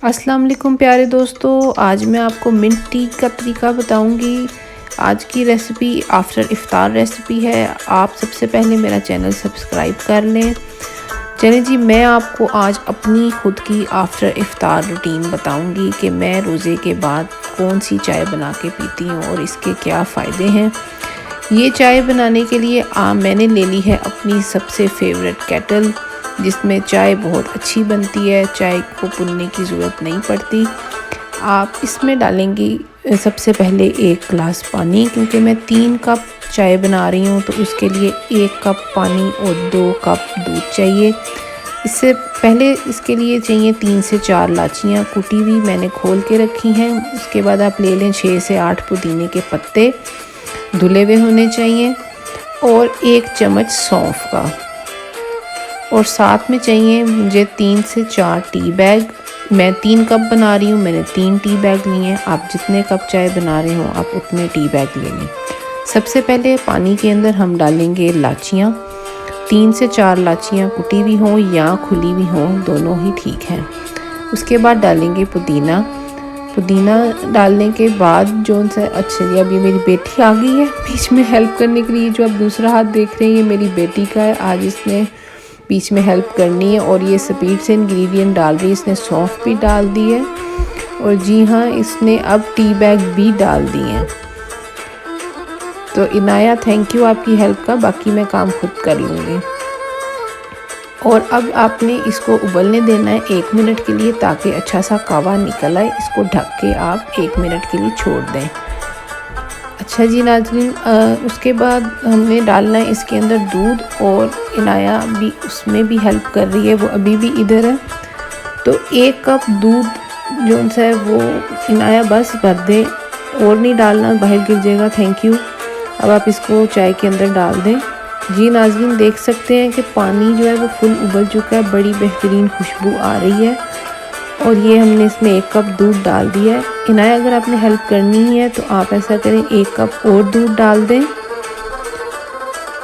अस्सलाम वालेकुम प्यारे दोस्तों, आज मैं आपको मिंट टी का तरीका बताऊंगी। आज की रेसिपी आफ्टर इफ्तार रेसिपी है। आप सबसे पहले मेरा चैनल सब्सक्राइब कर लें। चलें जी, मैं आपको आज अपनी खुद की आफ्टर इफ्तार रूटीन बताऊंगी कि मैं रोज़े के बाद कौन सी चाय बना के पीती हूँ और इसके क्या फ़ायदे हैं। ये चाय बनाने के लिए मैंने ले ली है अपनी सबसे फेवरेट केटल, जिसमें चाय बहुत अच्छी बनती है। चाय को पुनने की ज़रूरत नहीं पड़ती। आप इसमें डालेंगी सबसे पहले 1 गिलास पानी, क्योंकि मैं 3 कप चाय बना रही हूँ तो उसके लिए 1 कप पानी और 2 कप दूध चाहिए। इससे पहले इसके लिए चाहिए 3 से 4 इलायचियाँ कुटी हुई, मैंने खोल के रखी हैं। उसके बाद आप ले लें 6 से 8 पुदीने के पत्ते, धुले हुए होने चाहिए, और 1 चम्मच सौंफ का, और साथ में चाहिए मुझे 3 से 4 टी बैग। मैं 3 कप बना रही हूँ, मैंने 3 टी बैग लिए हैं। आप जितने कप चाय बना रहे हो आप उतने टी बैग ले लें। सबसे पहले पानी के अंदर हम डालेंगे इलायचियाँ। 3 से 4 इलायचियाँ कुटी हुई हों या खुली हुई हों, दोनों ही ठीक हैं। उसके बाद डालेंगे पुदीना। पुदीना डालने के बाद जो सा अच्छा जी, अभी मेरी बेटी आ गई है बीच में हेल्प करने के लिए। जो आप दूसरा हाथ देख रहे हैं ये मेरी बेटी का है। आज इसने बीच में हेल्प करनी है और ये स्पीड से इंग्रेडिएंट डाल रही है। इसने सौंफ भी डाल दी है और जी हाँ, इसने अब टी बैग भी डाल दिए हैं। तो इनाया, थैंक यू आपकी हेल्प का, बाकी मैं काम खुद कर लूँगी। और अब आपने इसको उबलने देना है 1 मिनट के लिए, ताकि अच्छा सा कावा निकल आए। इसको ढक के आप 1 मिनट के लिए छोड़ दें। अच्छा जी नाज़रीन, उसके बाद हमने डालना है इसके अंदर दूध, और इनाया भी उसमें भी हेल्प कर रही है, वो अभी भी इधर है। तो 1 कप दूध जो सा है वो इनाया बस भर दे, और नहीं डालना, बाहर गिर जाएगा। Thank you. अब आप इसको चाय के अंदर डाल दें। जी नाज़रीन, देख सकते हैं कि पानी जो है वो फुल उबल चुका है, बड़ी बेहतरीन खुशबू आ रही है, और ये हमने इसमें 1 कप दूध डाल दिया है। इनाया, अगर आपने हेल्प करनी है तो आप ऐसा करें, 1 कप और दूध डाल दें,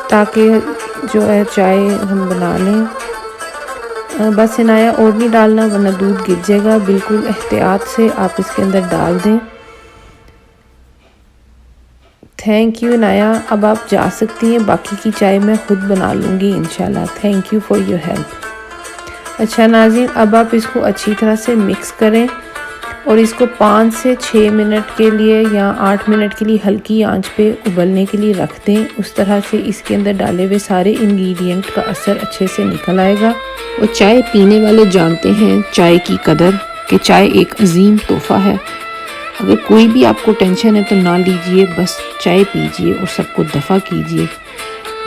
ताकि जो है चाय हम बना लें। बस इनाया, और नहीं डालना वरना दूध गिर जाएगा। बिल्कुल एहतियात से आप इसके अंदर डाल दें। थैंक यू इनाया, अब आप जा सकती हैं। बाकी की चाय मैं खुद बना लूँगी इंशाल्लाह। Thank you for your help. अच्छा नाज़रीन, अब आप इसको अच्छी तरह से मिक्स करें और इसको 5 से 6 मिनट के लिए या 8 मिनट के लिए हल्की आंच पे उबलने के लिए रख दें। उस तरह से इसके अंदर डाले हुए सारे इंग्रेडिएंट का असर अच्छे से निकल आएगा। और चाय पीने वाले जानते हैं चाय की कदर, कि चाय एक अजीम तोहफ़ा है। अगर कोई भी आपको टेंशन है तो ना लीजिए, बस चाय पीजिए और सबको दफ़ा कीजिए।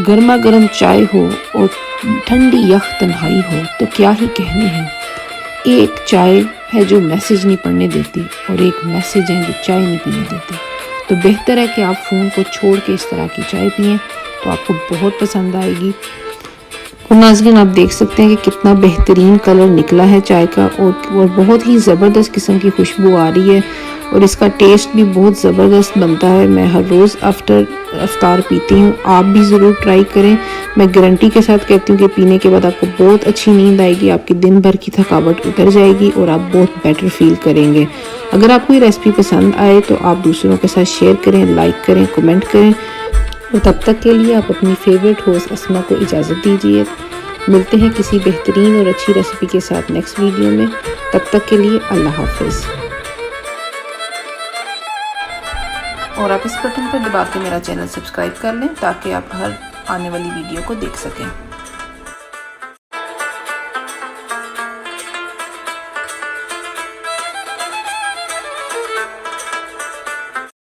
गर्मा गर्म चाय हो और ठंडी यख तन्हाई हो तो क्या ही कहने हैं। एक चाय है जो मैसेज नहीं पढ़ने देती, और एक मैसेज है जो चाय नहीं पीने देती। तो बेहतर है कि आप फ़ोन को छोड़ के इस तरह की चाय पिएं, तो आपको बहुत पसंद आएगी। और नाज़रीन, आप देख सकते हैं कि कितना बेहतरीन कलर निकला है चाय का, और बहुत ही ज़बरदस्त किस्म की खुशबू आ रही है, और इसका टेस्ट भी बहुत ज़बरदस्त बनता है। मैं हर रोज़ आफ्टर इफ्तार पीती हूँ, आप भी ज़रूर ट्राई करें। मैं गारंटी के साथ कहती हूँ कि पीने के बाद आपको बहुत अच्छी नींद आएगी, आपकी दिन भर की थकावट उतर जाएगी और आप बहुत बेटर फील करेंगे। अगर आपको ये रेसिपी पसंद आए तो आप दूसरों के साथ शेयर करें, लाइक करें, कमेंट करें। और तब तक के लिए आप अपनी फेवरेट होस्ट अस्मा को इजाज़त दीजिए। मिलते हैं किसी बेहतरीन और अच्छी रेसिपी के साथ नेक्स्ट वीडियो में। तब तक के लिए अल्लाह हाफिज़। और आप इस बटन पर दबा के मेरा चैनल सब्सक्राइब कर लें, ताकि आप हर आने वाली वीडियो को देख सकें।